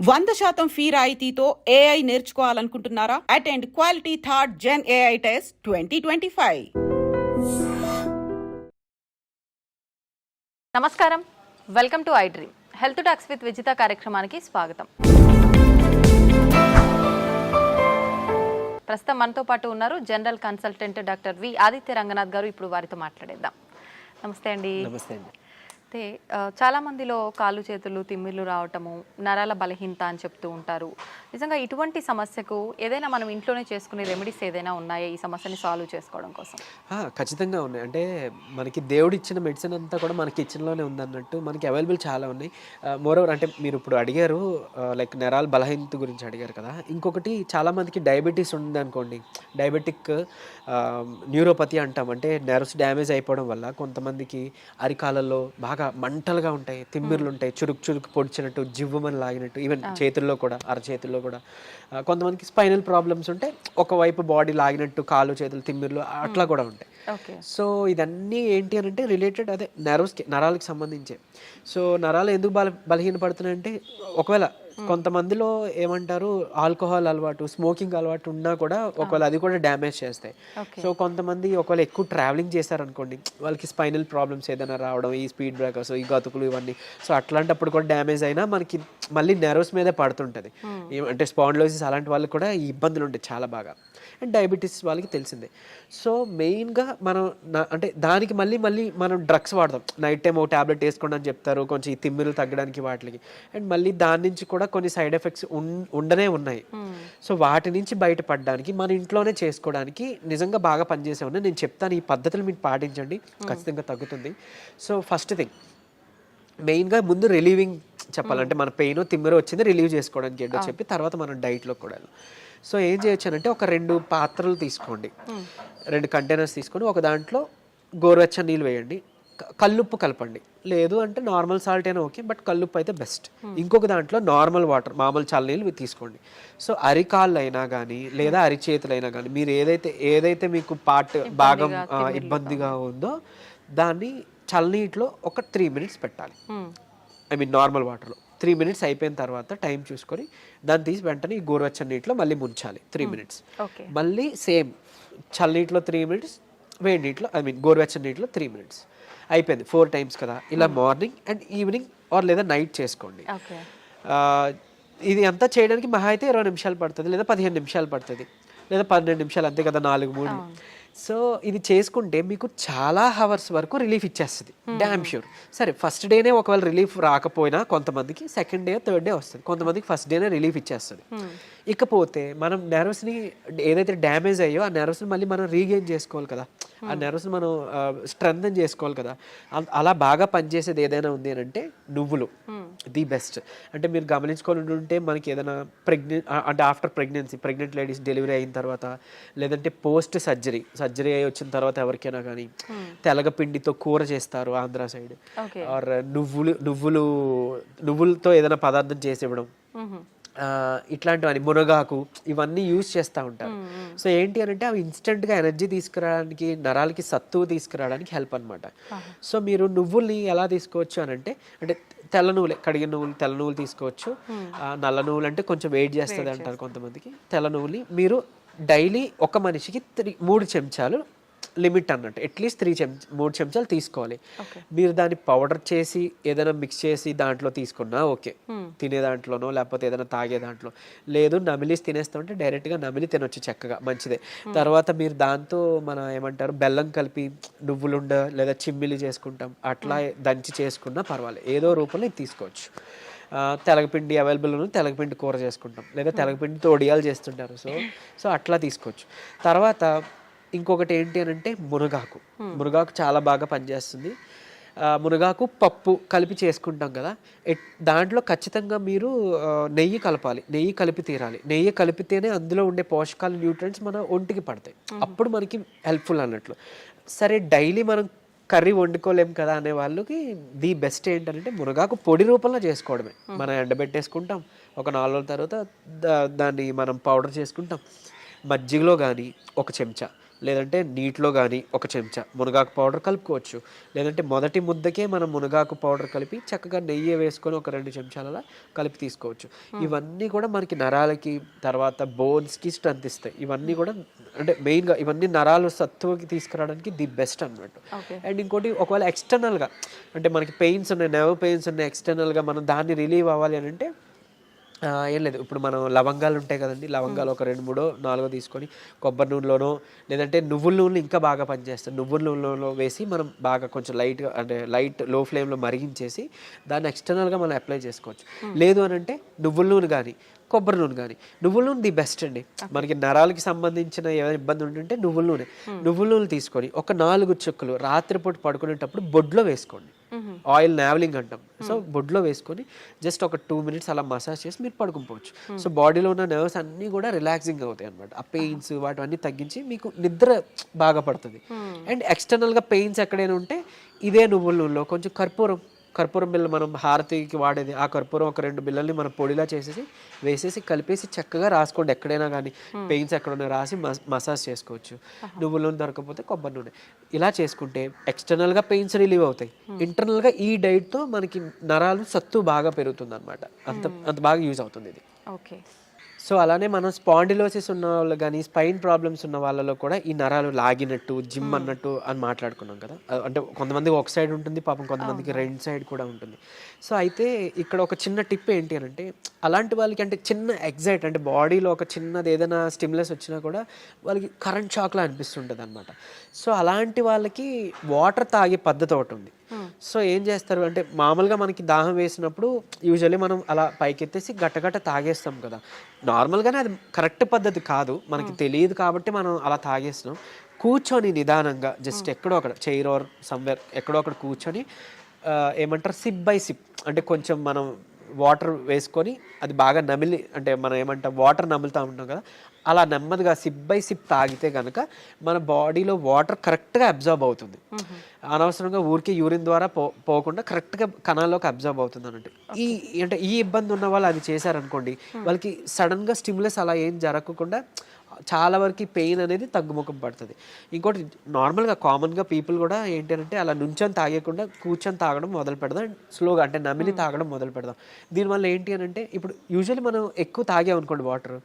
100% fee రాయితీతో AI నేర్చుకోవాలనుకుంటున్నారా? Attend quality third gen AI test 2025. నమస్కారం, welcome to I dream. Health talks with Vijitha కార్యక్రమానికి స్వాగతం. ప్రస్తుతం మనతో పాటు ఉన్నారు general consultant doctor V Aditya Ranganath garu. ఇప్పుడు వారితో మాట్లాడేద్దాం. నమస్తే అండి. నమస్తే అండి. అయితే చాలా మందిలో కాళ్ళు చేతులు తిమ్మిర్లు రావటము, నరాల బలహీనత అని చెప్తూ ఉంటారు. నిజంగా ఇటువంటి సమస్యకు ఏదైనా మనం ఇంట్లోనే చేసుకునే రెమెడీస్ ఏదైనా ఉన్నాయా ఈ సమస్యని సాల్వ్ చేసుకోవడం కోసం? ఖచ్చితంగా ఉన్నాయి. అంటే మనకి దేవుడు ఇచ్చిన మెడిసిన్ అంతా కూడా మనకి కిచెన్లోనే ఉందన్నట్టు మనకి అవైలబుల్ చాలా ఉన్నాయి. మోరోవర్ అంటే మీరు ఇప్పుడు అడిగారు, లైక్ నరాల బలహీనత గురించి అడిగారు కదా. ఇంకొకటి చాలామందికి డయాబెటీస్ ఉంది అనుకోండి. డయాబెటిక్ న్యూరోపతి అంటాం. అంటే నర్వ్స్ డ్యామేజ్ అయిపోవడం వల్ల కొంతమందికి అరికాలలో బాగా మంటలుగా ఉంటాయి, తిమ్మిర్లు ఉంటాయి, చురుకు చురుకు పొడిచినట్టు, జివ్వమని లాగినట్టు, ఈవెన్ చేతుల్లో కూడా, అరచేతుల్లో కూడా. కొంతమందికి స్పైనల్ ప్రాబ్లమ్స్ ఉంటాయి, ఒకవైపు బాడీ లాగినట్టు, కాళ్ళు చేతులు తిమ్మిర్లు అట్లా కూడా ఉంటాయి. సో ఇదన్నీ ఏంటి అని అంటే రిలేటెడ్ అదే నరాలకి సంబంధించే. సో నరాలు ఎందుకు బలహీనపడుతున్నాయంటే, ఒకవేళ కొంతమందిలో ఏమంటారు ఆల్కహాల్ అలవాటు, స్మోకింగ్ అలవాటు ఉన్నా కూడా ఒకవేళ అది కూడా డ్యామేజ్ చేస్తాయి. సో కొంతమంది ఒకవేళ ఎక్కువ ట్రావెలింగ్ చేశారనుకోండి, వాళ్ళకి స్పైనల్ ప్రాబ్లమ్స్ ఏదైనా రావడం, ఈ స్పీడ్ బ్రేకర్స్, ఈ గతుకులు ఇవన్నీ. సో అట్లాంటప్పుడు కూడా డ్యామేజ్ అయినా మనకి మళ్ళీ నెర్వ్స్ మీదే పడుతుంటుంది. అంటే స్పాండిలోసిస్ అలాంటి వాళ్ళకి కూడా ఈ ఇబ్బందులు ఉంటాయి చాలా బాగా. అండ్ డయాబెటీస్ వాళ్ళకి తెలిసిందే. సో మెయిన్గా మనం అంటే దానికి మళ్ళీ మనం డ్రగ్స్ వాడతాం. నైట్ టైం ఒక ట్యాబ్లెట్ వేసుకోండి అని చెప్తారు, కొంచెం ఈ తిమ్మిర్లు తగ్గడానికి వాటికి. అండ్ మళ్ళీ దాని నుంచి కూడా కొన్ని సైడ్ ఎఫెక్ట్స్ ఉండనే ఉన్నాయి. సో వాటి నుంచి బయటపడడానికి మన ఇంట్లోనే చేసుకోవడానికి నిజంగా బాగా పనిచేసే ఉన్నాయి. నేను చెప్తాను, ఈ పద్ధతులు మీరు పాటించండి, ఖచ్చితంగా తగ్గుతుంది. సో ఫస్ట్ థింగ్ మెయిన్గా ముందు రిలీవింగ్ చెప్పాలంటే, మన పెయిన్ తిమ్మిర వచ్చింది రిలీవ్ చేసుకోవడానికి ఏంటో చెప్పి తర్వాత మనం డైట్లో కూడా. సో ఏం చేయొచ్చానంటే, ఒక 2 పాత్రలు తీసుకోండి, 2 కంటైనర్స్ తీసుకొని ఒక దాంట్లో గోరువెచ్చని నీళ్ళు వేయండి, కల్లుప్పు కలపండి. లేదు అంటే నార్మల్ సాల్ట్ అయినా ఓకే, బట్ కల్లుప్పు అయితే బెస్ట్. ఇంకొక దాంట్లో నార్మల్ వాటర్, మామూలు చల్లనీళ్ళు తీసుకోండి. సో అరికాళ్ళు అయినా కానీ లేదా అరిచేతులు అయినా కానీ, మీరు ఏదైతే మీకు భాగం ఇబ్బందిగా ఉందో దాన్ని చల్లనీటిలో ఒక 3 minutes పెట్టాలి. ఐ మీన్ నార్మల్ వాటర్లో 3 minutes అయిపోయిన తర్వాత టైం చూసుకొని దాన్ని తీసి వెంటనే ఈ గోరువెచ్చని నీటిలో మళ్ళీ ముంచాలి 3 minutes. మళ్ళీ సేమ్ చల్లనీటిలో 3 minutes, వేడి నీటిలో ఐ మీన్ గోరువెచ్చని నీటిలో 3 minutes. అయిపోయింది. 4 times కదా. ఇలా మార్నింగ్ అండ్ ఈవినింగ్ ఆర్ లేదా నైట్ చేసుకోండి. ఇది అంతా చేయడానికి మహా అయితే 20 నిమిషాలు పడుతుంది, లేదా 15 నిమిషాలు పడుతుంది, లేదా 12 నిమిషాలు, అంతే కదా, 4-3. సో ఇది చేసుకుంటే మీకు చాలా హవర్స్ వరకు రిలీఫ్ ఇచ్చేస్తుంది, డ్యామ్ ష్యూర్. సరే ఫస్ట్ డేనే ఒకవేళ రిలీఫ్ రాకపోయినా కొంతమందికి సెకండ్ డే థర్డ్ డే వస్తుంది, కొంతమందికి ఫస్ట్ డేనే రిలీఫ్ ఇచ్చేస్తుంది. ఇకపోతే మనం నెర్వ్స్ని ఏదైతే డ్యామేజ్ అయ్యో ఆ నెర్వ్స్ని మళ్ళీ మనం రీగెయిన్ చేసుకోవాలి కదా, ఆ నెర్వ్స్ని మనం స్ట్రెంథన్ చేసుకోవాలి కదా. అలా బాగా పనిచేసేది ఏదైనా ఉంది అని అంటే నువ్వులు ది బెస్ట్. అంటే మీరు గమనించుకొని ఉంటే మనకి ఏదైనా అంటే ఆఫ్టర్ ప్రెగ్నెంట్ లేడీస్ డెలివరీ అయిన తర్వాత, లేదంటే పోస్ట్ సర్జరీ అయి వచ్చిన తర్వాత ఎవరికైనా కానీ తెలగపిండితో కూర చేస్తారు ఆంధ్ర సైడ్, ఆర్ నువ్వులతో ఏదైనా పదార్థం చేసి ఇవ్వడం, ఇట్లాంటివన్నీ, మునగాకు, ఇవన్నీ యూజ్ చేస్తూ ఉంటారు. సో ఏంటి అని అంటే అవి ఇన్స్టెంట్గా ఎనర్జీ తీసుకురావడానికి, నరాలకి సత్తువు తీసుకురావడానికి హెల్ప్ అనమాట. సో మీరు నువ్వుల్ని ఎలా తీసుకోవచ్చు అని అంటే తెల్ల నువ్వులే, కడిగిన నువ్వులు, తెల్ల నువ్వులు తీసుకోవచ్చు. నల్ల నువ్వులు అంటే కొంచెం వెయిట్ చేస్తుంది అంటారు కొంతమందికి. తెల్ల నువ్వులు మీరు డైలీ ఒక మనిషికి 3 చెంచాలు లిమిట్ అన్నట్టు, అట్లీస్ట్ 3 చెంచాలు తీసుకోవాలి. మీరు దాన్ని పౌడర్ చేసి ఏదైనా మిక్స్ చేసి దాంట్లో తీసుకున్నా ఓకే, తినే దాంట్లోనో లేకపోతే ఏదైనా తాగే దాంట్లో. లేదు నమిలి తినేస్తా ఉంటే డైరెక్ట్గా నమిలి తినొచ్చు, చక్కగా మంచిదే. తర్వాత మీరు దాంతో మన ఏమంటారు బెల్లం కలిపి నువ్వులుండ లేదా చిమ్మిలి చేసుకుంటాం, అట్లా దంచి చేసుకున్నా పర్వాలేదు, ఏదో రూపంలో ఇది తీసుకోవచ్చు. తెలగపిండి అవైలబుల్ ఉంది, తెలగపిండి కూర చేసుకుంటాం, లేదా తెలగపిండితో ఒడియాలు చేస్తుంటారు. సో అట్లా తీసుకోవచ్చు. తర్వాత ఇంకొకటి ఏంటి అని అంటే మునగాకు చాలా బాగా పనిచేస్తుంది. మునగాకు పప్పు కలిపి చేసుకుంటాం కదా, దాంట్లో ఖచ్చితంగా మీరు నెయ్యి కలపాలి, నెయ్యి కలిపి తీరాలి. నెయ్యి కలిపితేనే అందులో ఉండే పోషకాలు, న్యూట్రియంట్స్ మన ఒంటికి పడతాయి, అప్పుడు మనకి హెల్ప్ఫుల్ అన్నట్లు. సరే డైలీ మనం కర్రీ వండుకోలేం కదా అనే వాళ్ళకి ది బెస్ట్ ఏంటంటే మునగాకు పొడి రూపంలో చేసుకోవడమే. మనం ఎండబెట్టేసుకుంటాం, ఒక 4 రోజుల తర్వాత దాన్ని మనం పౌడర్ చేసుకుంటాం. మజ్జిగలో కానీ 1 చెంచా, లేదంటే నీటిలో కానీ ఒక చెంచా మునగాకు పౌడర్ కలుపుకోవచ్చు. లేదంటే మొదటి ముద్దకే మనం మునగాకు పౌడర్ కలిపి చక్కగా నెయ్యి వేసుకొని ఒక 2 చెంచాల కలిపి తీసుకోవచ్చు. ఇవన్నీ కూడా మనకి నరాలకి తర్వాత బోన్స్కి స్ట్రెంత్ ఇస్తాయి. ఇవన్నీ కూడా అంటే మెయిన్గా ఇవన్నీ నరాలు సత్తువకి తీసుకురావడానికి ది బెస్ట్ అన్నమాట. అండ్ ఇంకోటి ఒకవేళ ఎక్స్టర్నల్గా అంటే మనకి పెయిన్స్ ఉన్నాయి, నెర్వ్ పెయిన్స్ ఉన్నాయి, ఎక్స్టర్నల్గా మనం దాన్ని రిలీవ్ అవ్వాలి అని అంటే ఏం లేదు, ఇప్పుడు మనం లవంగాలు ఉంటాయి కదండి, లవంగాలు ఒక 2, 3, 4 తీసుకొని కొబ్బరి నూనెలోనో లేదంటే నువ్వుల నూనెలు ఇంకా బాగా పనిచేస్తాయి. నువ్వుల నూనెలో వేసి మనం బాగా కొంచెం లైట్గా అంటే లైట్ లో ఫ్లేమ్లో మరిగించేసి దాన్ని ఎక్స్టర్నల్గా మనం అప్లై చేసుకోవచ్చు. లేదు అని అంటే నువ్వుల నూనె కానీ కొబ్బరి నూనె కానీ, నువ్వుల నూనె ది బెస్ట్ అండి. మనకి నరాలకి సంబంధించిన ఏమైనా ఇబ్బంది ఉంటుంటే నువ్వుల నూనె తీసుకొని ఒక 4 చుక్కలు రాత్రిపూట పడుకునేటప్పుడు బొడ్లో వేసుకోండి. ఆయిల్ నావలింగ్ అంటాం. సో బొడ్లో వేసుకొని జస్ట్ ఒక 2 minutes అలా మసాజ్ చేసి మీరు పడుకుపోవచ్చు. సో బాడీలో ఉన్న నర్వ్స్ అన్నీ కూడా రిలాక్సింగ్ అవుతాయి అనమాట. ఆ పెయిన్స్ వాటివన్నీ తగ్గించి మీకు నిద్ర బాగా పడుతుంది. అండ్ ఎక్స్టర్నల్గా పెయిన్స్ ఎక్కడైనా ఉంటే ఇదే నువ్వుల నూనెలో కొంచెం కర్పూరం బిళ్ళ మనం హారతికి వాడేది, ఆ కర్పూరం ఒక 2 బిళ్ళల్ని మనం పొడిలా చేసేసి వేసేసి కలిపేసి చక్కగా రాసుకోండి. ఎక్కడైనా కానీ పెయిన్స్ ఎక్కడైనా రాసి మసాజ్ చేసుకోవచ్చు. నువ్వుల నూనె దొరకకపోతే కొబ్బరి నూనె ఇలా చేసుకుంటే ఎక్స్టర్నల్గా పెయిన్స్ రిలీవ్ అవుతాయి. ఇంటర్నల్గా ఈ డైట్తో మనకి నరాలు సత్తు బాగా పెరుగుతుంది అనమాట. అంత బాగా యూజ్ అవుతుంది ఇది. ఓకే. సో అలానే మనం స్పాండిలోసిస్ ఉన్న వాళ్ళు కానీ స్పైన్ ప్రాబ్లమ్స్ ఉన్న వాళ్ళలో కూడా ఈ నరాలు లాగినట్టు జిమ్ అన్నట్టు అని మాట్లాడుకున్నాం కదా. అంటే కొంతమందికి ఒక సైడ్ ఉంటుంది, పాపం కొంతమందికి 2 సైడ్ కూడా ఉంటుంది. సో అయితే ఇక్కడ ఒక చిన్న టిప్ ఏంటి అని అంటే అలాంటి వాళ్ళకి అంటే చిన్న ఎగ్జైట్ అంటే బాడీలో ఒక చిన్నది ఏదైనా స్టిమ్యులస్ వచ్చినా కూడా వాళ్ళకి కరెంట్ షాక్లా అనిపిస్తుంటుంది అనమాట. సో అలాంటి వాళ్ళకి వాటర్ తాగే పద్ధతి ఒకటి ఉంది. సో ఏం చేస్తారు అంటే మామూలుగా మనకి దాహం వేసినప్పుడు యూజువల్లీ మనం అలా పైకెత్తేసి గట్టగట్ట తాగేస్తాం కదా. నార్మల్గానే అది కరెక్ట్ పద్ధతి కాదు, మనకి తెలియదు కాబట్టి మనం అలా తాగేస్తున్నాం. కూర్చొని నిదానంగా జస్ట్ ఎక్కడో అక్కడ చైర్ ఆర్ సమ్వేర్ ఎక్కడో అక్కడ కూర్చొని ఏమంటారు సిప్ బై సిప్ అంటే కొంచెం మనం వాటర్ వేసుకొని అది బాగా నమిలి అంటే మనం ఏమంటాం వాటర్ నములుతూ ఉంటాం కదా, అలా నెమ్మదిగా సిప్ బై సిప్ తాగితే కనుక మన బాడీలో వాటర్ కరెక్ట్గా అబ్జర్వ్ అవుతుంది. అనవసరంగా ఊరికి యూరిన్ ద్వారా పోకుండా కరెక్ట్గా కణాల్లోకి అబ్జర్వ్ అవుతుంది అన్నట్టు. ఈ ఇబ్బంది ఉన్న వాళ్ళు అది చేశారనుకోండి, వాళ్ళకి సడన్గా స్టిమ్యులస్ అలా ఏం జరగకుండా చాలా వరకు పెయిన్ అనేది తగ్గుముఖం పడుతుంది. ఇంకోటి నార్మల్గా కామన్గా పీపుల్ కూడా ఏంటంటే అలా నుంచొని తాగకుండా కూర్చొని తాగడం మొదలు పెడదాం, స్లోగా అంటే నమిలి తాగడం మొదలు పెడదాం. దీనివల్ల ఏంటి అని అంటే ఇప్పుడు యూజువల్లీ మనం ఎక్కువ తాగామనుకోండి వాటర్,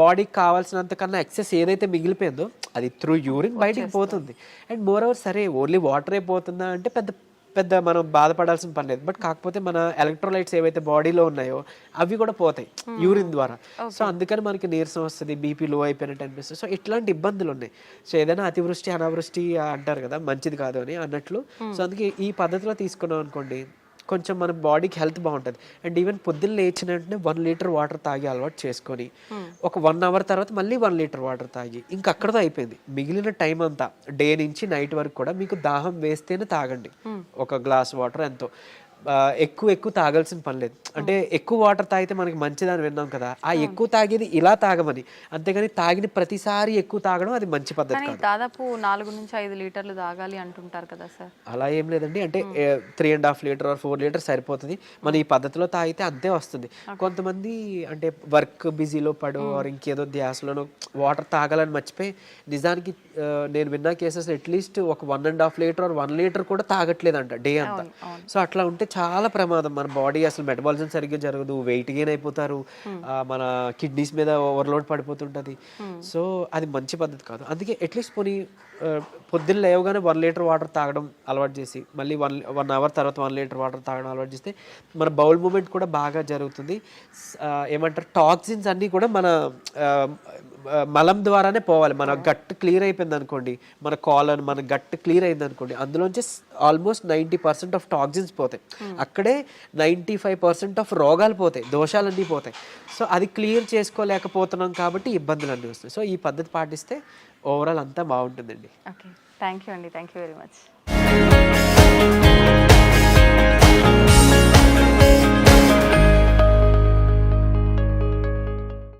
బాడీకి కావాల్సినంత కన్నా ఎక్సెస్ ఏదైతే మిగిలిపోయిందో అది త్రూ యూరిన్ బయటికి పోతుంది. అండ్ మోర్ ఓవర్ సరే ఓన్లీ వాటరే పోతుందా అంటే పెద్ద మనం బాధపడాల్సిన పని లేదు. బట్ కాకపోతే మన ఎలక్ట్రోలైట్స్ ఏవైతే బాడీలో ఉన్నాయో అవి కూడా పోతాయి యూరిన్ ద్వారా. సో అందుకని మనకి నీరసం వస్తుంది, బీపీ లో అయిపోయినట్టు అనిపిస్తుంది. సో ఇట్లాంటి ఇబ్బందులు ఉన్నాయి. సో ఏదైనా అతివృష్టి అనావృష్టి అంటారు కదా, మంచిది కాదు అని అన్నట్లు. సో అందుకే ఈ పద్ధతిలో తీసుకున్నాం అనుకోండి కొంచెం మన బాడీకి హెల్త్ బాగుంటుంది. అండ్ ఈవెన్ పొద్దున్న లేచిన వెంటనే 1 లీటర్ వాటర్ తాగి అలవాటు చేసుకొని ఒక 1 hour తర్వాత మళ్ళీ 1 లీటర్ వాటర్ తాగి ఇంకా అక్కడతో అయిపోయింది. మిగిలిన టైం అంతా డే నుంచి నైట్ వరకు కూడా మీకు దాహం వేస్తేనే తాగండి. ఒక గ్లాస్ వాటర్ ఎంతో, ఎక్కువ తాగాల్సిన పని లేదు. అంటే ఎక్కువ వాటర్ తాగితే మనకి మంచిదని విన్నాం కదా, ఆ ఎక్కువ తాగేది ఇలా తాగమని, అంతేగాని తాగిన ప్రతిసారి ఎక్కువ తాగడం అది మంచి పద్ధతి కాదు. దాదాపు 4 నుంచి 5 లీటర్లు తాగాలి అంటుంటారు కదా సార్. అలా ఏం లేదండి, అంటే 3.5 లీటర్ 4 లీటర్ సరిపోతుంది. మన ఈ పద్ధతిలో తాగితే అంతే వస్తుంది. కొంతమంది అంటే వర్క్ బిజీలో పడో ఇంకేదో ధ్యాసలోనో వాటర్ తాగాలని మర్చిపోయి నిజానికి నేను విన్న కేసెస్ అట్లీస్ట్ ఒక 1.5 లీటర్ 1 లీటర్ కూడా తాగట్లేదంట డే అంతా. సో అట్లా ఉంటే చాలా ప్రమాదం. మన బాడీ అసలు మెటబాలిజం సరిగ్గా జరగదు, వెయిట్ గెయిన్ అయిపోతారు, మన కిడ్నీస్ మీద ఓవర్లోడ్ పడిపోతుంటుంది. సో అది మంచి పద్ధతి కాదు. అందుకే అట్లీస్ట్ పోనీ పొద్దున్న లేవగానే 1 లీటర్ వాటర్ తాగడం అలవాటు చేసి మళ్ళీ 1 hour తర్వాత 1 లీటర్ వాటర్ తాగడం అలవాటు చేస్తే మన బౌల్ మూమెంట్ కూడా బాగా జరుగుతుంది. ఏమంటారు టాక్సిన్స్ అన్నీ కూడా మన మలం ద్వారానే పోవాలి. మన గట్ క్లియర్ అయిపోయింది అనుకోండి, మన కాలర్ మన గట్ క్లియర్ అయింది అనుకోండి, అందులోంచి ఆల్మోస్ట్ 90% ఆఫ్ టాక్సిన్స్ పోతాయి. అక్కడే 95% ఆఫ్ రోగాలు పోతాయి, దోషాలన్నీ పోతాయి. సో అది క్లియర్ చేసుకోలేకపోతున్నాం కాబట్టి ఇబ్బందులు అన్నీ వస్తాయి. సో ఈ పద్ధతి పాటిస్తే ఓవరాల్ అంతా బాగుంటుందండి. ఓకే, థ్యాంక్ యూ అండి, థ్యాంక్ యూ వెరీ మచ్.